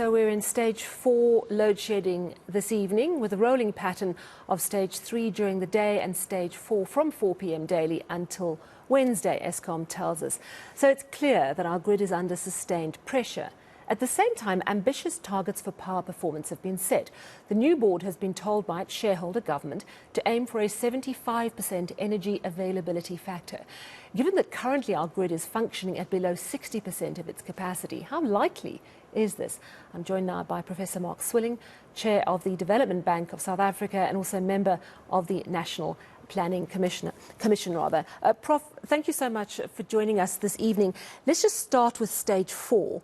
So we're in stage 4 load shedding this evening with a rolling pattern of stage 3 during the day and stage 4 from 4 p.m. daily until Wednesday, Eskom tells us. So it's clear that our grid is under sustained pressure. At the same time, ambitious targets for power performance have been set. The new board has been told by its shareholder government to aim for a 75% energy availability factor. Given that currently our grid is functioning at below 60% of its capacity, how likely is this? I'm joined now by Professor Mark Swilling, Chair of the Development Bank of South Africa and also member of the National Planning Commission. Prof, thank you so much for joining us this evening. Let's just start with stage 4,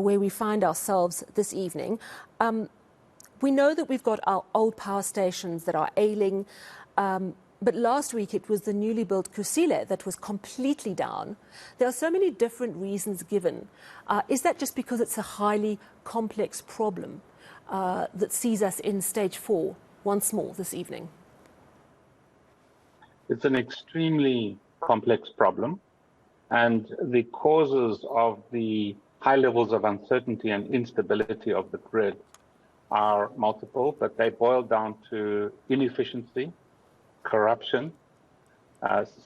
where we find ourselves this evening. We know that we've got our old power stations that are ailing, but last week it was the newly built Kusile that was completely down. There are so many different reasons given. Is that just because it's a highly complex problem that sees us in stage 4 once more this evening? It's an extremely complex problem, and the causes of the high levels of uncertainty and instability of the grid are multiple, but they boil down to inefficiency, corruption,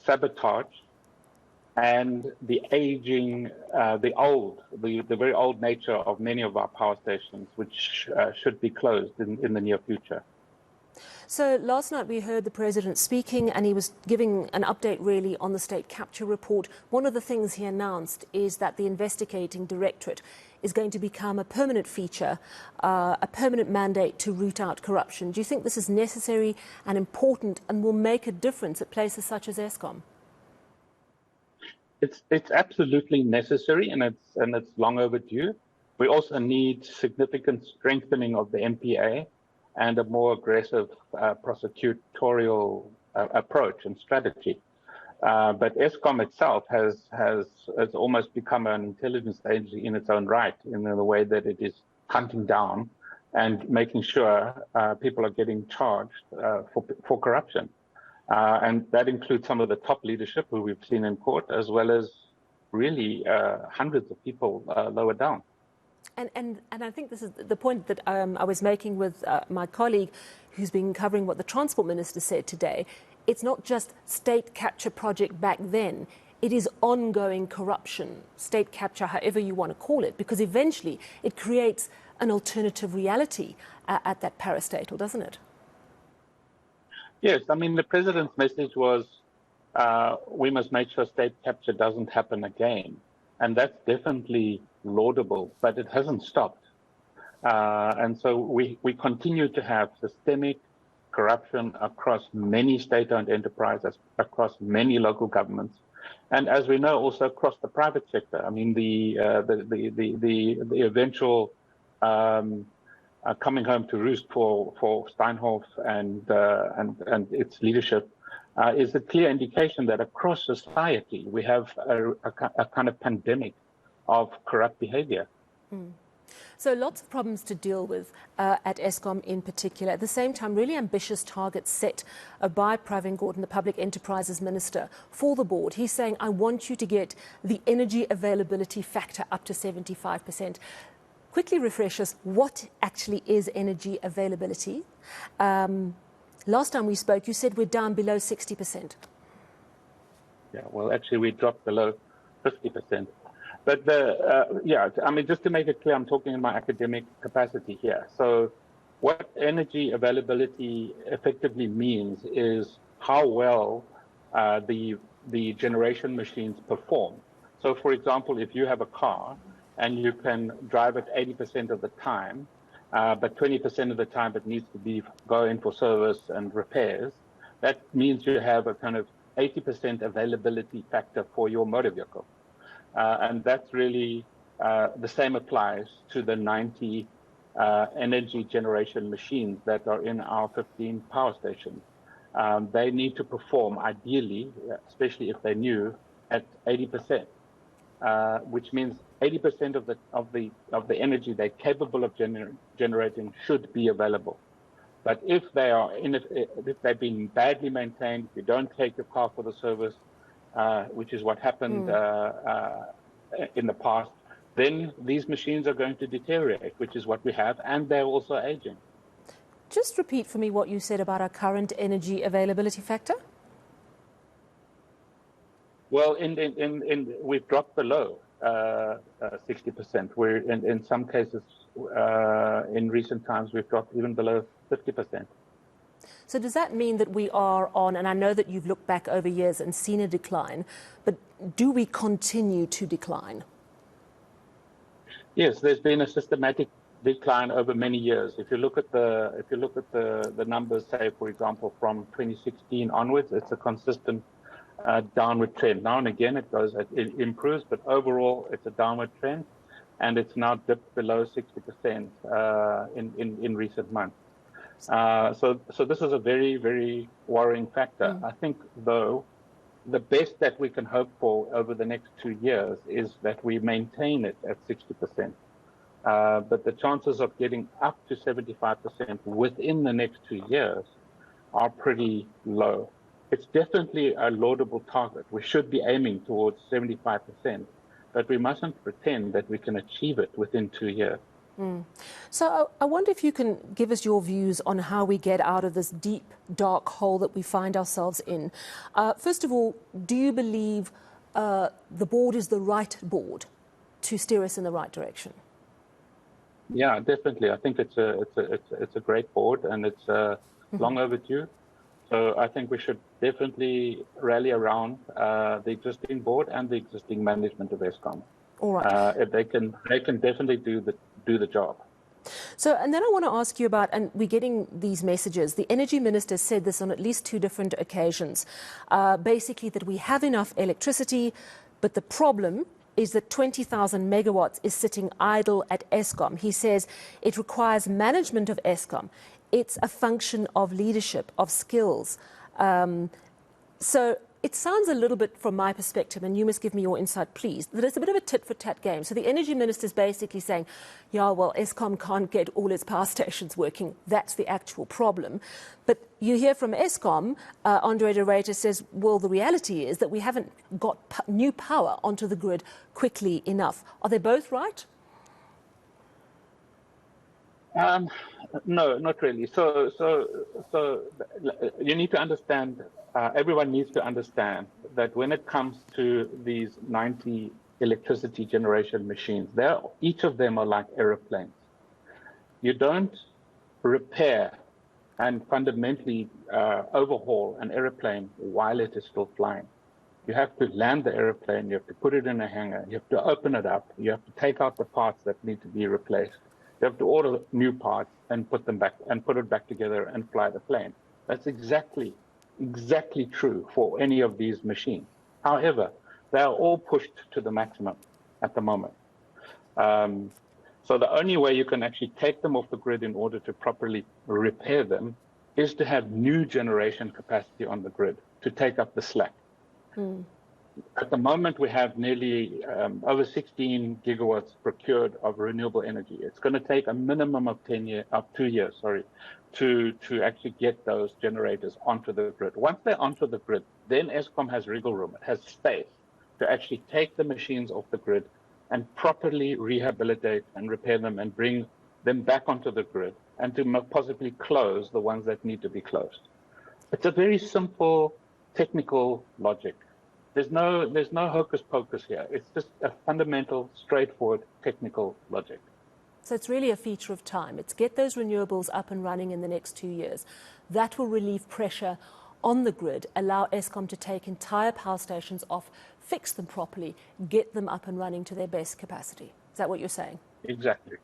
sabotage, and the aging, the very old nature of many of our power stations, which should be closed in the near future. So last night we heard the President speaking, and he was giving an update really on the state capture report. One of the things he announced is that the investigating directorate is going to become a permanent feature, a permanent mandate to root out corruption. Do you think this is necessary and important and will make a difference at places such as Eskom? It's absolutely necessary, and it's long overdue. We also need significant strengthening of the NPA and a more aggressive prosecutorial approach and strategy. But Eskom itself has almost become an intelligence agency in its own right, in the way that it is hunting down and making sure people are getting charged for corruption. And that includes some of the top leadership who we've seen in court, as well as really hundreds of people lower down. And I think this is the point that I was making with my colleague who's been covering what the Transport Minister said today. It's not just state capture project back then. It is ongoing corruption, state capture, however you want to call it, because eventually it creates an alternative reality at that parastatal, doesn't it? Yes, I mean, the President's message was we must make sure state capture doesn't happen again. And that's definitely laudable, but it hasn't stopped. And so we continue to have systemic corruption across many state-owned enterprises, across many local governments, and as we know, also across the private sector. I mean, the eventual coming home to roost for Steinhoff and its leadership is a clear indication that across society we have a kind of pandemic of corrupt behavior. So lots of problems to deal with at Eskom in particular. At the same time, really ambitious targets set by Pravin Gordhan, the Public Enterprises Minister, for the board. He's saying, I want you to get the energy availability factor up to 75%. Quickly refresh us, what actually is energy availability? Last time we spoke, you said we're down below 60%. Yeah, well, actually, we dropped below 50%. But I mean, just to make it clear, I'm talking in my academic capacity here. So what energy availability effectively means is how well the generation machines perform. So, for example, if you have a car and you can drive it 80% of the time, but 20% of the time it needs to go in for service and repairs, that means you have a kind of 80% availability factor for your motor vehicle. And that's really the same applies to the 90 energy generation machines that are in our 15 power stations. They need to perform ideally, especially if they're new, at 80%, which means 80% of the energy they're capable of generating should be available. But if they've been badly maintained, if you don't take your car for the service, which is what happened in the past, then these machines are going to deteriorate, which is what we have, and they're also aging. Just repeat for me what you said about our current energy availability factor. Well, we've dropped below 60%. We're in some cases, in recent times, we've dropped even below 50%. So does that mean that we are on, and I know that you've looked back over years and seen a decline, but do we continue to decline? Yes, there's been a systematic decline over many years. If you look at the numbers, say for example from 2016 onwards, it's a consistent downward trend. Now and again it improves, but overall it's a downward trend, and it's now dipped below 60% in recent months. So this is a very, very worrying factor. I think, though, the best that we can hope for over the next 2 years is that we maintain it at 60%. But the chances of getting up to 75% within the next 2 years are pretty low. It's definitely a laudable target. We should be aiming towards 75%, but we mustn't pretend that we can achieve it within 2 years. So I wonder if you can give us your views on how we get out of this deep, dark hole that we find ourselves in. First of all, do you believe the board is the right board to steer us in the right direction? Yeah, definitely. I think it's a great board, and it's long overdue. So I think we should definitely rally around the existing board and the existing management of Eskom. All right. If they can definitely do the job. So, and then I want to ask you about, and we're getting these messages, the energy minister said this on at least 2 different occasions, basically that we have enough electricity, but the problem is that 20,000 megawatts is sitting idle at Eskom. He says it requires management of Eskom. It's a function of leadership, of skills. So it sounds a little bit, from my perspective, and you must give me your insight, please, that it's a bit of a tit-for-tat game. So the energy minister is basically saying, yeah, well, Eskom can't get all its power stations working. That's the actual problem. But you hear from Eskom, Andre de Ruyter says, well, the reality is that we haven't got new power onto the grid quickly enough. Are they both right? No, not really. So you need to understand, everyone needs to understand that when it comes to these 90 electricity generation machines, each of them are like aeroplanes. You don't repair and fundamentally overhaul an aeroplane while it is still flying. You have to land the aeroplane, you have to put it in a hangar, you have to open it up, you have to take out the parts that need to be replaced. You have to order new parts and put them back and put it back together and fly the plane. That's exactly true for any of these machines. However, they are all pushed to the maximum at the moment. So the only way you can actually take them off the grid in order to properly repair them is to have new generation capacity on the grid to take up the slack. At the moment, we have nearly over 16 gigawatts procured of renewable energy. It's going to take a minimum of 2 years, to actually get those generators onto the grid. Once they're onto the grid, then Eskom has wriggle room. It has space to actually take the machines off the grid and properly rehabilitate and repair them and bring them back onto the grid, and to possibly close the ones that need to be closed. It's a very simple technical logic. There's no hocus pocus here. It's just a fundamental, straightforward technical logic. So it's really a feature of time. It's get those renewables up and running in the next 2 years. That will relieve pressure on the grid, allow Eskom to take entire power stations off, fix them properly, get them up and running to their best capacity. Is that what you're saying? Exactly.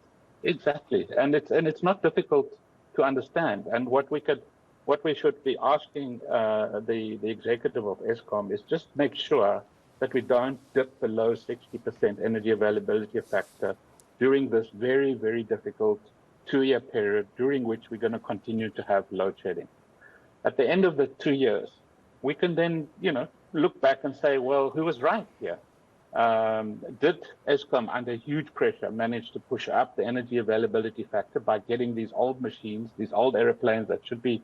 And it's not difficult to understand. And what we should be asking the executive of Eskom is just make sure that we don't dip below 60% energy availability factor during this very, very difficult 2-year period during which we're going to continue to have load shedding. At the end of the 2 years, we can then, look back and say, well, who was right here? Did Eskom, under huge pressure, manage to push up the energy availability factor by getting these old machines, these old airplanes that should be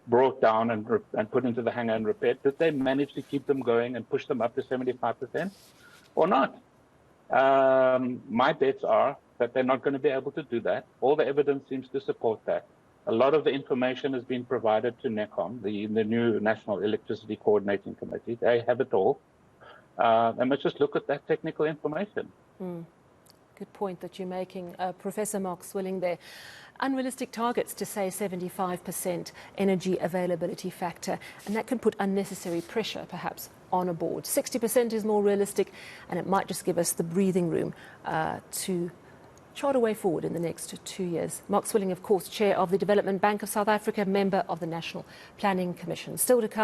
brought down and put into the hangar and repaired? Did they manage to keep them going and push them up to 75% or not? My bets are that they're not going to be able to do that. All the evidence seems to support that. A lot of the information has been provided to NECOM, the new National Electricity Coordinating Committee. They have it all. And let's just look at that technical information. Good point that you're making, Professor Mark Swilling there. Unrealistic targets to say 75% energy availability factor, and that can put unnecessary pressure perhaps on a board. 60% is more realistic, and it might just give us the breathing room to chart a way forward in the next 2 years. Mark Swilling, of course, Chair of the Development Bank of South Africa, member of the National Planning Commission. Still to come.